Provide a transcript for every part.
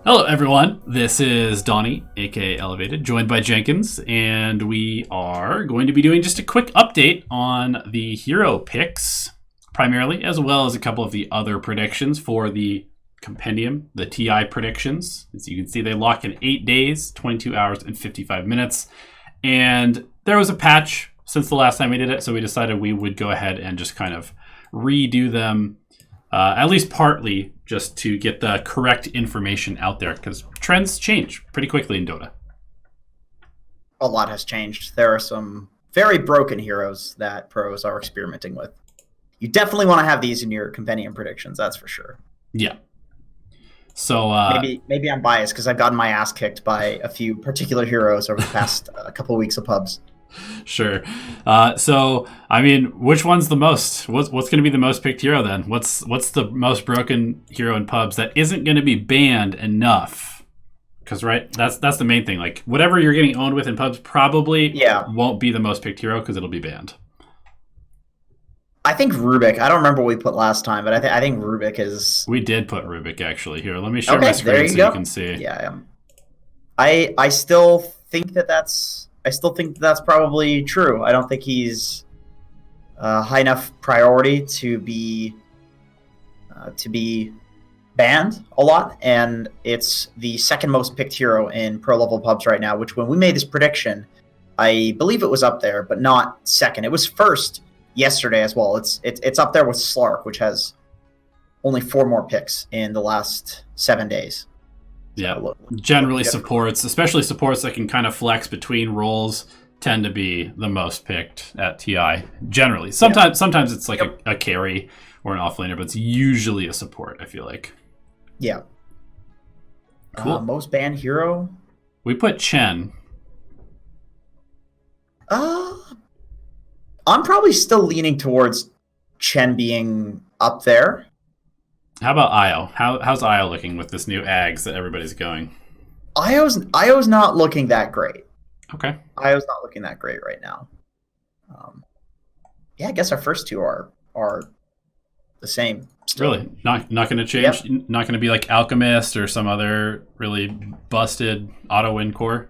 Hello everyone, this is Donnie, aka Elevated, joined by Jenkins, and we are going to be doing just a quick update on the hero picks, primarily, as well as a couple of the other predictions for the compendium, the TI predictions. As you can see, they lock in 8 days, 22 hours, and 55 minutes, and there was a patch since the last time we did it, so we decided we would go ahead and just kind of redo them, at least partly, just to get the correct information out there, because trends change pretty quickly in Dota. A lot has changed. There are some very broken heroes that pros are experimenting with. You definitely want to have these in your compendium predictions, that's for sure. Yeah. So maybe I'm biased because I've gotten my ass kicked by a few particular heroes over the past couple of weeks of pubs. Sure. So, I mean, which one's the most? What's going to be the most picked hero then? What's the most broken hero in pubs that isn't going to be banned enough? Because, right, that's the main thing. Like, whatever you're getting owned with in pubs probably won't be the most picked hero because it'll be banned. I think Rubik. I don't remember what we put last time, but I think Rubik is... We did put Rubik, actually. Here, let me share my screen so you can see. Yeah. I still think that's probably true. I don't think he's high enough priority to be banned a lot, and it's the second most picked hero in pro level pubs right now. Which, when we made this prediction, I believe it was up there, but not second. It was first yesterday as well. It's up there with Slark, which has only 4 more picks in the last 7 days. Yeah, generally supports, especially supports that can kind of flex between roles, tend to be the most picked at TI. Generally, sometimes it's like a carry or an offlaner, but it's usually a support, I feel like. Yeah. Cool. Most banned hero? We put Chen. I'm probably still leaning towards Chen being up there. How about Io? How's Io looking with this new Ags that everybody's going? Io's not looking that great. Okay. Io's not looking that great right now. I guess our first two are the same. Still. Really? Not going to change? Yep. Not going to be like Alchemist or some other really busted auto-win core?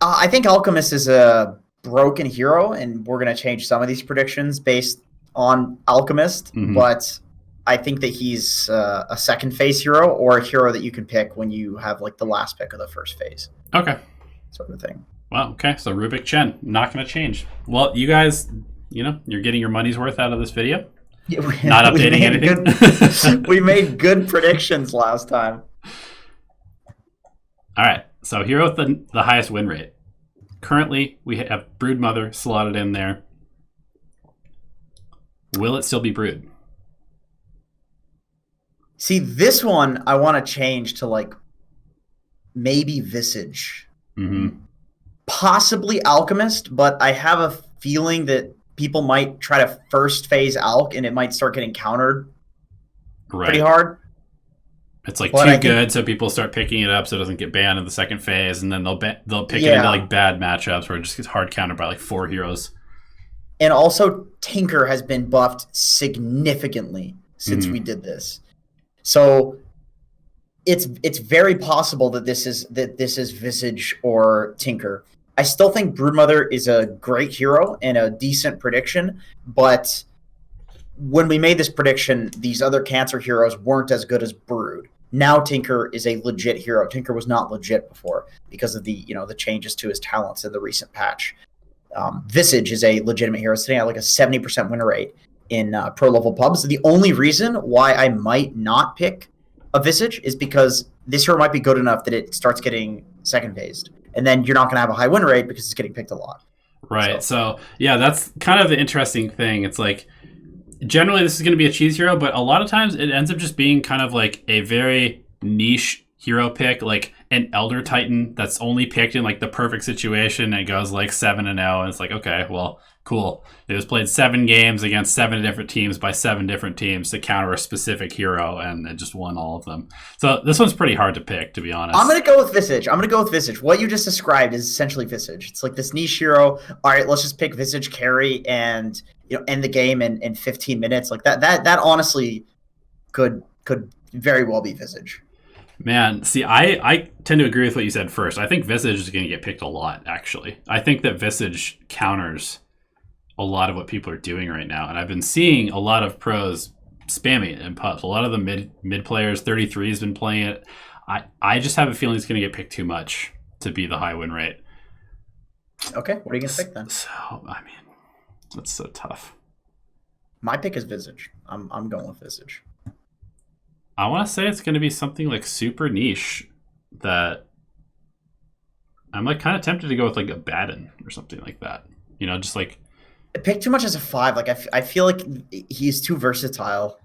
I think Alchemist is a broken hero, and we're going to change some of these predictions based on Alchemist, but I think that he's a second phase hero or a hero that you can pick when you have like the last pick of the first phase. Okay. Sort of thing. Well, okay. So Rubik Chen, not going to change. Well, you guys, you're getting your money's worth out of this video. Yeah, not updating anything. We made good predictions last time. All right. So hero with the highest win rate. Currently, we have Broodmother slotted in there. Will it still be Brood? See, this one I want to change to like maybe Visage. Possibly Alchemist, but I have a feeling that people might try to first phase Alch and it might start getting countered pretty hard. It's like too good, so people start picking it up so it doesn't get banned in the second phase, and then they'll pick it into like bad matchups where it just gets hard countered by like 4 heroes. And also, Tinker has been buffed significantly since we did this. So it's very possible that this is Visage or Tinker. I still think Broodmother is a great hero and a decent prediction, but when we made this prediction, these other cancer heroes weren't as good as Brood. Now Tinker is a legit hero. Tinker was not legit before because of the changes to his talents in the recent patch. Visage is a legitimate hero, sitting at like a 70% win rate in pro level pubs. The only reason why I might not pick a Visage is because this hero might be good enough that it starts getting second phased, and then you're not going to have a high win rate because it's getting picked a lot. Right. So yeah, that's kind of the interesting thing. It's like, generally this is going to be a cheese hero, but a lot of times it ends up just being kind of like a very niche hero pick. Like an Elder Titan that's only picked in like the perfect situation and goes like 7-0, and it's like, okay, well, cool. It was played 7 games against 7 different teams by 7 different teams to counter a specific hero, and it just won all of them. So this one's pretty hard to pick, to be honest. I'm gonna go with Visage. What you just described is essentially Visage. It's like this niche hero. All right, let's just pick Visage carry and end the game in 15 minutes. Like that honestly could very well be Visage. Man, see, I tend to agree with what you said first. I think Visage is going to get picked a lot, actually. I think that Visage counters a lot of what people are doing right now. And I've been seeing a lot of pros spamming it in pups. A lot of the mid players, 33 has been playing it. I just have a feeling it's going to get picked too much to be the high win rate. Okay, what are you going to pick then? So, I mean, that's so tough. My pick is Visage. I'm going with Visage. I want to say it's going to be something like super niche that I'm like kind of tempted to go with like a Baden or something like that. Just like I picked too much as a 5. Like I feel like he's too versatile.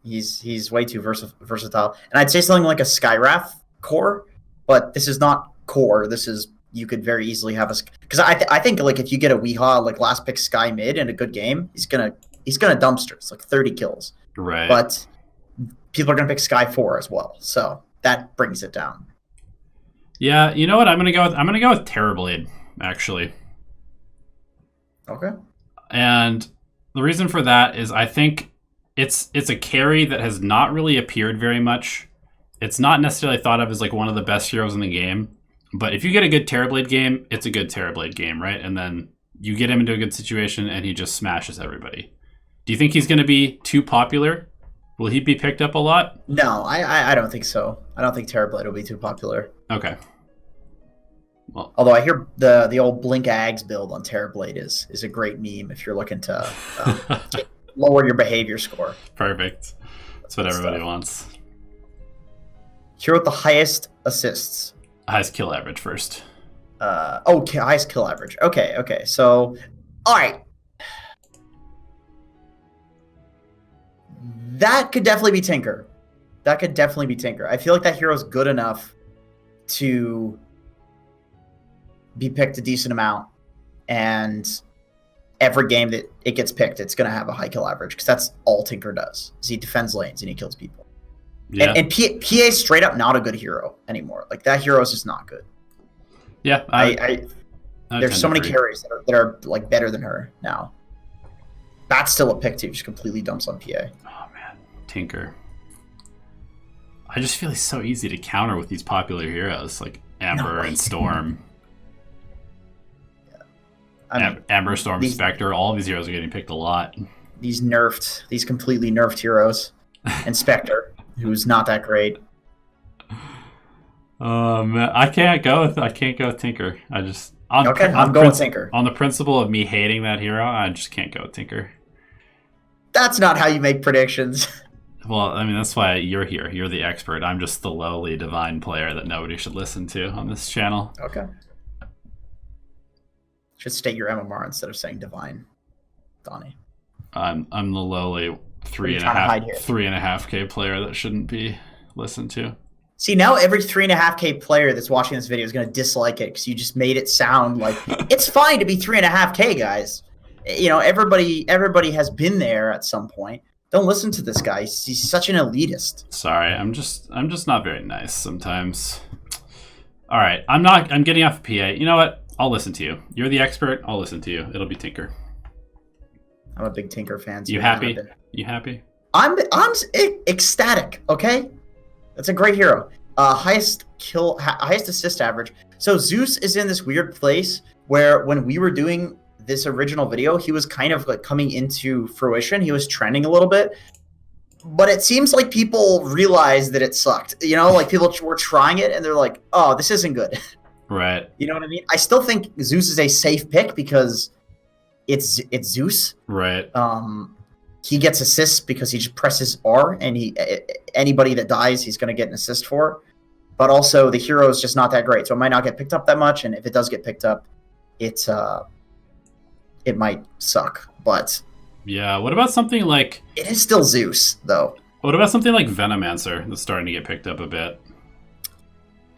He's way too versatile. And I'd say something like a Skywrath core, but this is not core. This is you could very easily have because I think like if you get a Weehaw like last pick Sky mid in a good game, he's gonna dumpster. It's like 30 kills. Right. But people are going to pick Sky 4 as well, so that brings it down. Yeah, you know what? I'm going to go with Terrorblade, actually. Okay. And the reason for that is I think it's a carry that has not really appeared very much. It's not necessarily thought of as like one of the best heroes in the game, but if you get a good Terrorblade game, it's a good Terrorblade game, right? And then you get him into a good situation and he just smashes everybody. Do you think he's going to be too popular? Will he be picked up a lot? No, I don't think so. I don't think Terrorblade will be too popular. Okay. Well, although I hear the old Blink Ags build on Terrorblade is a great meme if you're looking to lower your behavior score. Perfect. That's what everybody wants. Hero with the highest assists. Highest kill average first. Highest kill average. Okay. So, all right. That could definitely be Tinker. I feel like that hero's good enough to be picked a decent amount, and every game that it gets picked, it's going to have a high kill average because that's all Tinker does. Is he defends lanes and he kills people. Yeah. And PA is straight up not a good hero anymore. Like that hero is just not good. Yeah, there's so many carries that are like better than her now. That's still a pick too. Just completely dumps on PA. Oh man, Tinker. I just feel he's so easy to counter with these popular heroes like Amber and Storm. Yeah. Amber, Storm, Spectre. All of these heroes are getting picked a lot. These completely nerfed heroes, and Spectre, who's not that great. Man, I can't go with Tinker. I'm going with Tinker. On the principle of me hating that hero, I just can't go with Tinker. That's not how you make predictions. Well, I mean, that's why you're here. You're the expert. I'm just the lowly divine player that nobody should listen to on this channel. Okay. Should state your MMR instead of saying divine, Donnie. I'm the lowly 3.5K player that shouldn't be listened to. See, now every 3.5K player that's watching this video is going to dislike it because you just made it sound like it's fine to be 3.5K, guys. Everybody has been there at some point. Don't listen to this guy. He's such an elitist. Sorry, I'm just not very nice sometimes. All right, I'm getting off of PA. You know what? I'll listen to you. You're the expert. I'll listen to you. It'll be Tinker. I'm a big Tinker fan. You happy? You happy? I'm ecstatic. Okay, that's a great hero. Highest assist average. So Zeus is in this weird place where when we were doing this original video, he was kind of like coming into fruition. He was trending a little bit, but it seems like people realized that it sucked. Like people were trying it and they're like, "Oh, this isn't good." Right. You know what I mean? I still think Zeus is a safe pick because it's Zeus. Right. He gets assists because he just presses R, and anybody that dies, he's going to get an assist for. But also, the hero is just not that great, so it might not get picked up that much. And if it does get picked up, it might suck. But yeah, what about something like? It is still Zeus, though. What about something like Venomancer that's starting to get picked up a bit?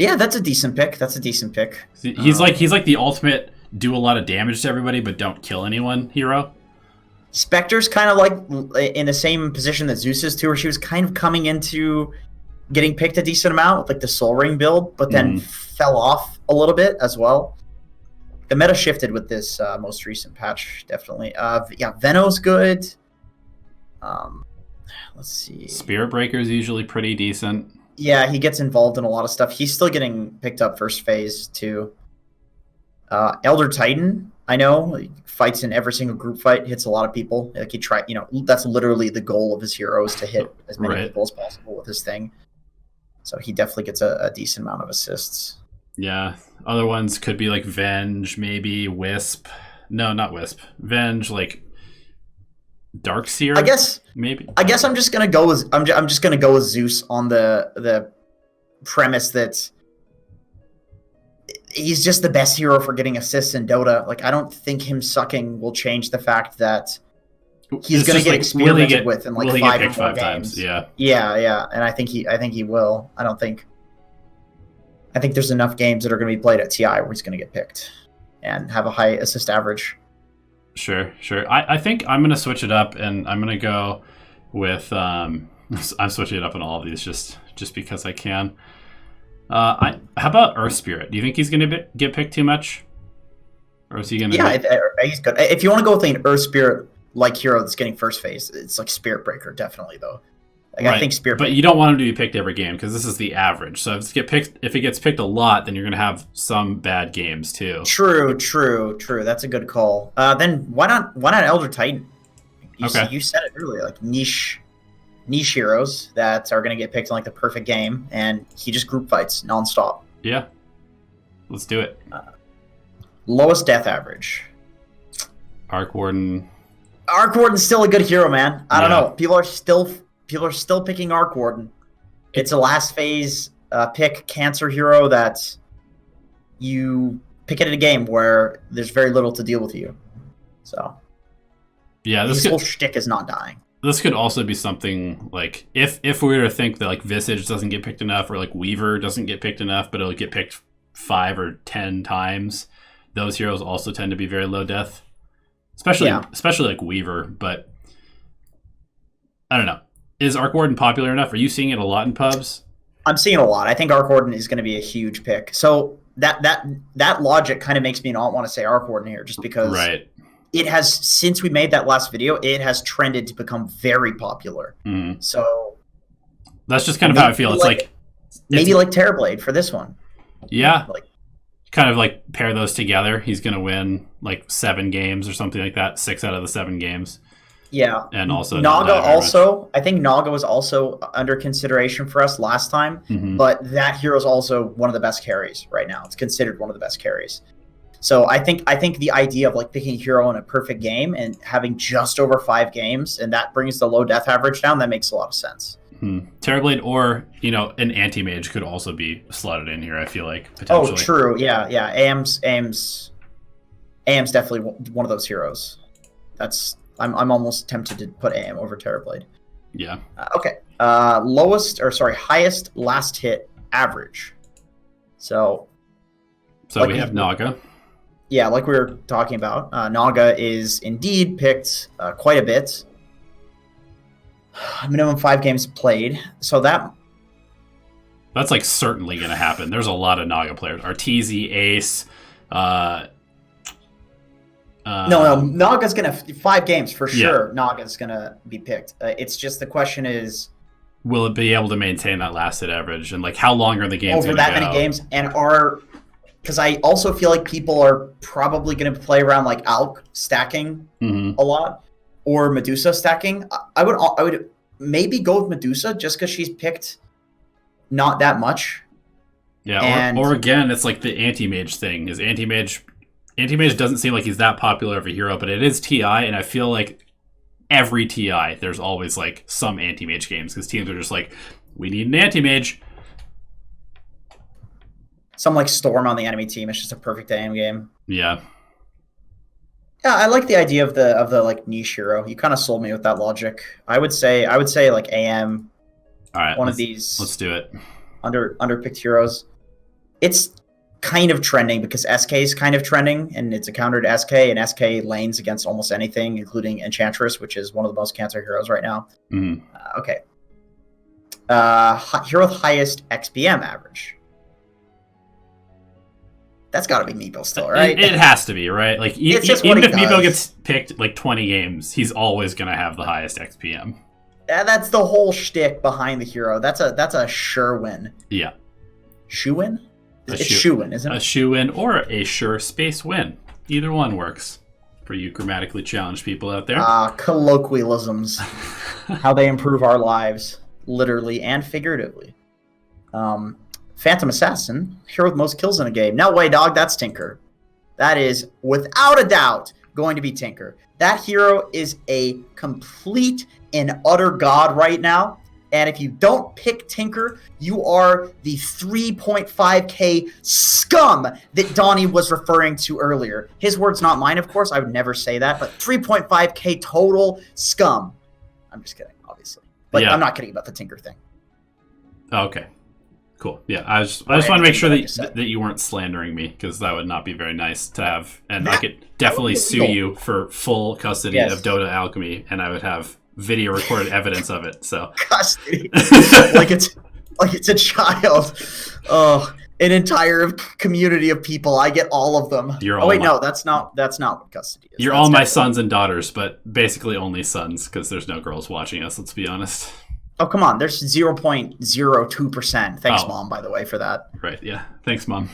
Yeah, that's a decent pick. That's a decent pick. He's like the ultimate do a lot of damage to everybody but don't kill anyone hero. Spectre's kind of like in the same position that Zeus is too, where she was kind of coming into getting picked a decent amount, like the Soul Ring build, but then fell off a little bit as well. The meta shifted with this most recent patch, definitely. Yeah, Veno's good. Let's see. Spirit Breaker's usually pretty decent. Yeah, he gets involved in a lot of stuff. He's still getting picked up first phase too. Elder Titan, I know, he fights in every single group fight, hits a lot of people. Like that's literally the goal of his heroes, to hit as many people as possible with his thing. So he definitely gets a decent amount of assists. Yeah. Other ones could be like Venge, maybe Wisp. No, not Wisp. Venge, like Darkseer. I guess maybe. I guess I'm just gonna go with I'm just gonna go with Zeus on the premise that he's just the best hero for getting assists in Dota. Like, I don't think him sucking will change the fact that he's going to get experimented with in like 5 or more games. Yeah, and I think he will. I think there's enough games that are going to be played at TI where he's going to get picked and have a high assist average. Sure. I think I'm going to switch it up, and I'm going to go with I'm switching it up in all of these just because I can. How about Earth Spirit? Do you think he's going to get picked too much? Or is he going to... Yeah, he's good. If you want to go with an Earth Spirit like hero that's getting first phase, it's like Spirit Breaker, definitely, though. Like, right. I think Spirit Breaker... But you don't want him to be picked every game, because this is the average. So if it gets picked a lot, then you're going to have some bad games, too. True. That's a good call. Then why not Elder Titan? You said it earlier, like niche heroes that are going to get picked in like the perfect game, and he just group fights nonstop. Yeah, let's do it. Lowest death average. Arc Warden's still a good hero, man. I don't know. People are still picking Arc Warden. It's a last phase pick cancer hero that you pick it in a game where there's very little to deal with you. So yeah, this whole shtick is not dying. This could also be something like if we were to think that like Visage doesn't get picked enough, or like Weaver doesn't get picked enough, but it'll get picked 5 or 10 times. Those heroes also tend to be very low death, especially like Weaver. But I don't know. Is Arc Warden popular enough? Are you seeing it a lot in pubs? I'm seeing it a lot. I think Arc Warden is going to be a huge pick. So that logic kind of makes me not want to say Arc Warden here, just because. Right. It has, since we made that last video, it has trended to become very popular. Mm. So that's just kind of how I feel. It's maybe like Terrorblade for this one. Yeah. Like kind of like pair those together. He's going to win like 7 games or something like that. 6 out of the 7 games. Yeah. And also Naga I think Naga was also under consideration for us last time, but that hero is also one of the best carries right now. It's considered one of the best carries. So I think the idea of like picking a hero in a perfect game and having just over 5 games, and that brings the low death average down, that makes a lot of sense. Terrorblade or an anti-mage could also be slotted in here, I feel like, potentially. Oh, true. Yeah. AM's definitely one of those heroes. I'm almost tempted to put AM over Terrorblade. Yeah. Okay. Highest last hit average. So like we have Naga. Yeah, like we were talking about, Naga is indeed picked quite a bit. Minimum 5 games played. So that's like certainly going to happen. There's a lot of Naga players. Arteezy, Ace. No, Naga's going to 5 games for sure. Yeah. Naga's going to be picked. It's just the question is, will it be able to maintain that last hit average, and like how long are the games over that many games, and because I also feel like people are probably going to play around like Alch stacking a lot, or Medusa stacking. I would maybe go with Medusa just because she's picked not that much. Yeah, or again, it's like the anti-mage thing. Is anti-mage doesn't seem like he's that popular of a hero, but it is TI, and I feel like every TI there's always like some anti-mage games because teams are just like, we need an anti-mage. Some like Storm on the enemy team. It's just a perfect AM game. Yeah. Yeah, I like the idea of the like niche hero. You kind of sold me with that logic. I would say like AM. All right. One of these. Let's do it. Underpicked heroes. It's kind of trending because SK is kind of trending, and it's a counter to SK, and SK lanes against almost anything, including Enchantress, which is one of the most counter heroes right now. Okay. Hero with highest XBM average. That's got to be Meepo still, right? It has to be, right? Like, even if Meepo gets picked like 20 games, he's always going to have the highest XPM. That's the whole shtick behind the hero. That's a sure win. Yeah. Shoe win? It's shoe win, isn't it? A shoe win or a sure space win. Either one works for you grammatically challenged people out there. Colloquialisms. How they improve our lives, literally and figuratively. Phantom Assassin, hero with most kills in a game. No way, dog, that's Tinker. That is, without a doubt, going to be Tinker. That hero is a complete and utter god right now. And if you don't pick Tinker, you are the 3.5k scum that Donnie was referring to earlier. His words, not mine, of course. I would never say that. But 3.5k total scum. I'm just kidding, obviously. But yeah. I'm not kidding about the Tinker thing. Okay. Cool. Yeah, I just want to make sure that you weren't slandering me, because that would not be very nice to have. And I could definitely sue you for full custody of Dota Alchemy, and I would have video recorded evidence of it. So custody, like it's a child. Oh, an entire community of people. I get all of them. No, that's not what custody is. You're all my sons and daughters, but basically only sons, because there's no girls watching us. Let's be honest. Oh, come on. There's 0.02%. Thanks, Mom, by the way, for that. Right, yeah. Thanks, Mom.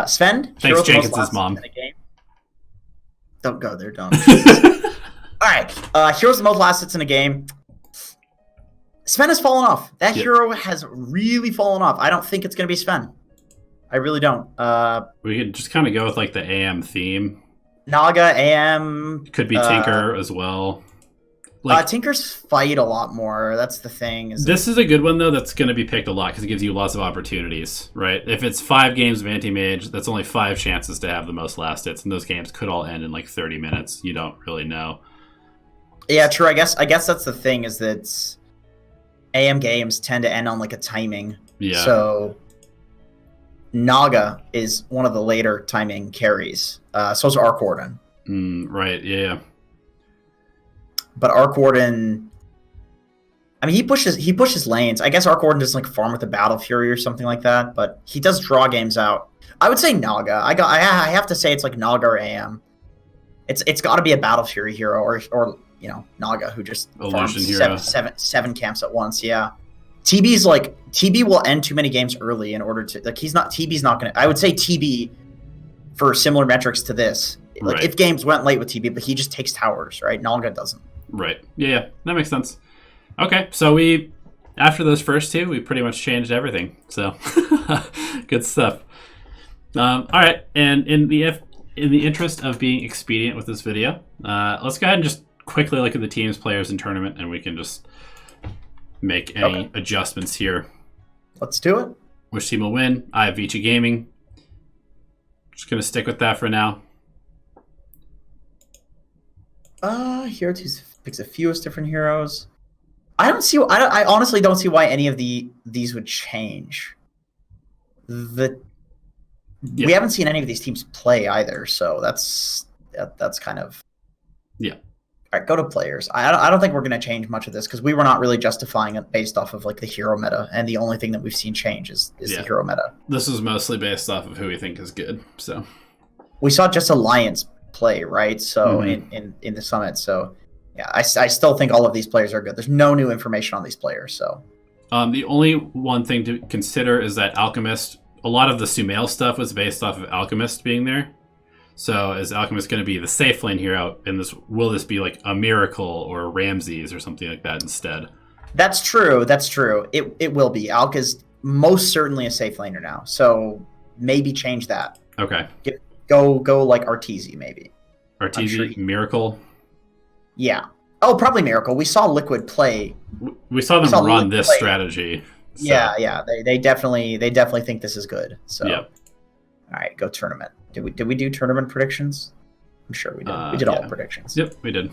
Sven? Thanks, Jenkins' mom. Don't go there, don't. All right. Heroes the most last hits in a game. Sven has fallen off. That hero has really fallen off. I don't think it's going to be Sven. I really don't. We could just kind of go with like the AM theme. Naga, AM. Could be Tinker as well. Tinkers fight a lot more. That's the thing. This is a good one, though, that's going to be picked a lot because it gives you lots of opportunities, right? If it's 5 games of anti-mage, that's only 5 chances to have the most last hits, and those games could all end in like 30 minutes. You don't really know. Yeah, true. I guess that's the thing, is that AM games tend to end on like a timing. Yeah. So Naga is one of the later timing carries. So is Arc Warden. Right, yeah. But Arc Warden, I mean, he pushes lanes. I guess Arc Warden doesn't like farm with the Battle Fury or something like that, but he does draw games out. I would say Naga. I have to say it's like Naga or AM. It's got to be a Battle Fury hero or Naga, who just farms seven camps at once. Yeah, TB will end too many games early in order to TB's not gonna. I would say TB for similar metrics to this. Like if games went late with TB, but he just takes towers, right? Naga doesn't. Right. Yeah, that makes sense. Okay, so after those first 2, we pretty much changed everything. So good stuff. All right, and in the interest of being expedient with this video, let's go ahead and just quickly look at the teams, players, and tournament, and we can just make any adjustments here. Let's do it. Which team will win? I have Vici Gaming. Just gonna stick with that for now. Hero 2 picks the fewest different heroes. I honestly don't see why any of these would change. We haven't seen any of these teams play either, so that's kind of All right, go to players. I don't think we're going to change much of this because we were not really justifying it based off of like the hero meta, and the only thing that we've seen change is the hero meta. This is mostly based off of who we think is good. So we saw just Alliance play, right? So in the summit, so yeah, I still think all of these players are good. There's no new information on these players, so the only one thing to consider is that Alchemist, a lot of the Sumail stuff was based off of Alchemist being there. So is Alchemist going to be the safe lane hero in this? Will this be like a Miracle or a Ramses or something like that instead? That's true. It will be. Alk is most certainly a safe laner now, so maybe change that. Okay. Go like Arteezy maybe. Arteezy, Miracle? Yeah. Oh, probably Miracle. We saw Liquid play. We saw them run this strategy. So. Yeah. They definitely think this is good. So yeah. All right, go tournament. Did we do tournament predictions? I'm sure we did. We did all predictions. Yep, we did.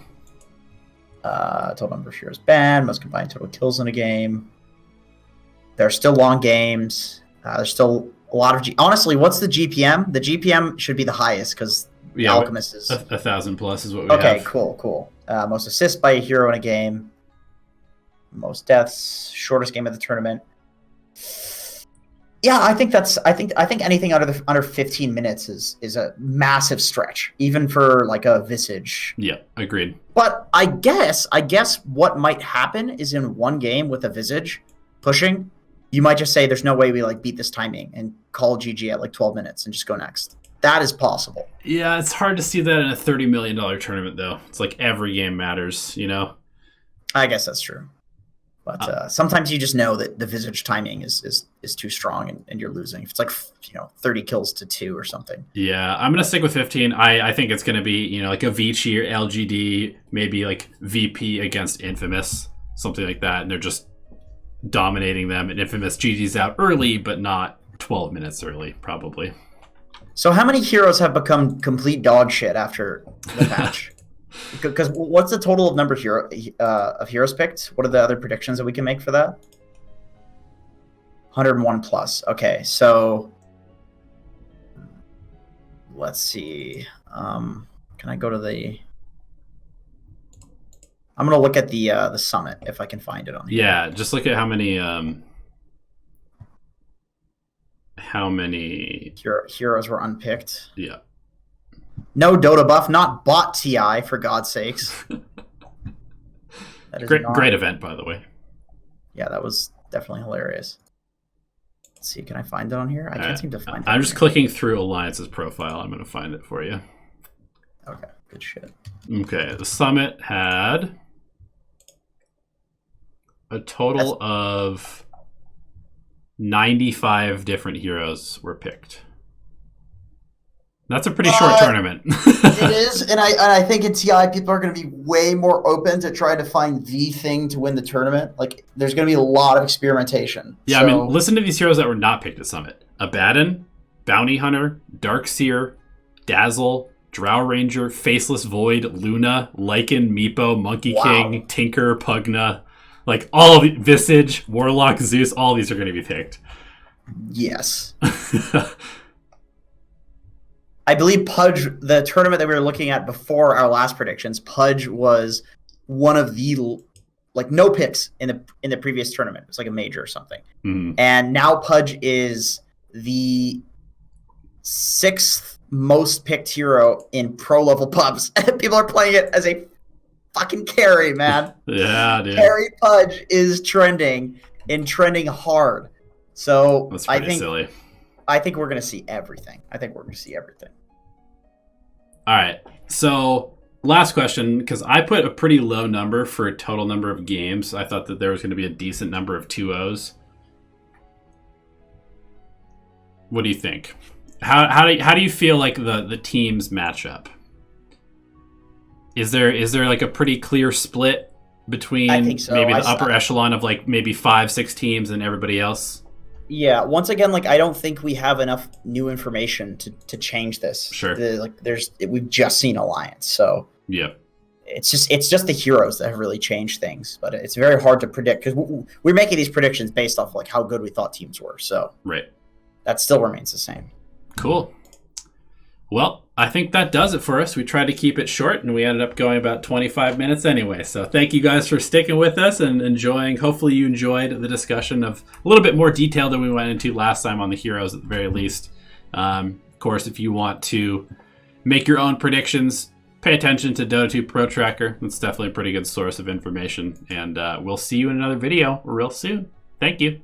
Total number of heroes banned, most combined total kills in a game. There are still long games. There's still a lot of honestly, what's the GPM? The GPM should be the highest because Yeah, Alchemist is 1,000 plus is what we have. okay. Cool. Most assists by a hero in a game, most deaths, shortest game of the tournament. Yeah, I think anything under 15 minutes is a massive stretch, even for like a Visage. Yeah, agreed. But I guess what might happen is in one game with a Visage pushing, you might just say there's no way we like beat this timing and call GG at like 12 minutes and just go next. That is possible. Yeah, it's hard to see that in a $30 million tournament, though. It's like every game matters, you know? I guess that's true. But sometimes you just know that the Visage timing is too strong and you're losing. If it's like 30 kills to 2 or something. Yeah, I'm gonna stick with 15. I think it's gonna be like a Vici or LGD, maybe like VP against Infamous, something like that, and they're just dominating them. And Infamous GG's out early, but not 12 minutes early, probably. So how many heroes have become complete dog shit after the patch? Because what's the total of number of heroes picked? What are the other predictions that we can make for that? 101 plus. Okay, so let's see. Can I go to the? I'm gonna look at the summit if I can find it on here. Yeah, just look at how many heroes were unpicked. Yeah. No Dota buff, not bot TI, for God's sakes. Great event, by the way. Yeah, that was definitely hilarious. Let's see, can I find it on here? I can't seem to find it. I'm just clicking through Alliance's profile. I'm going to find it for you. Okay, good shit. Okay, the summit had a total of 95 different heroes were picked. That's a pretty short tournament. It is, and I think in TI people are going to be way more open to try to find the thing to win the tournament. Like, there's going to be a lot of experimentation. Yeah, so, I mean, listen to these heroes that were not picked at Summit: Abaddon, Bounty Hunter, Darkseer, Dazzle, Drow Ranger, Faceless Void, Luna, Lycan, Meepo, Monkey King, Tinker, Pugna. Like, all of the Visage, Warlock, Zeus, all of these are going to be picked. Yes. I believe Pudge, the tournament that we were looking at before our last predictions, Pudge was one of the no picks in the previous tournament. It was like a major or something. Mm-hmm. And now Pudge is the 6th most picked hero in pro level pubs. People are playing it as a fucking carry, man. Yeah, dude. Carry Pudge is trending hard. So that's pretty silly. I think we're going to see everything. All right. So last question, because I put a pretty low number for a total number of games. I thought that there was going to be a decent number of 2-0s. What do you think? How do you feel like the teams match up? Is there like a pretty clear split between maybe the upper echelon of like maybe 5-6 teams and everybody else? Yeah, once again, like, I don't think we have enough new information to change this. Sure. We've just seen Alliance, so yeah, it's just the heroes that have really changed things. But it's very hard to predict because we're making these predictions based off like how good we thought teams were. So right, that still remains the same. Cool. Well, I think that does it for us. We tried to keep it short, and we ended up going about 25 minutes anyway. So thank you guys for sticking with us and enjoying. Hopefully you enjoyed the discussion of a little bit more detail than we went into last time on the heroes at the very least. Of course, if you want to make your own predictions, pay attention to Dota 2 Pro Tracker. It's definitely a pretty good source of information. And we'll see you in another video real soon. Thank you.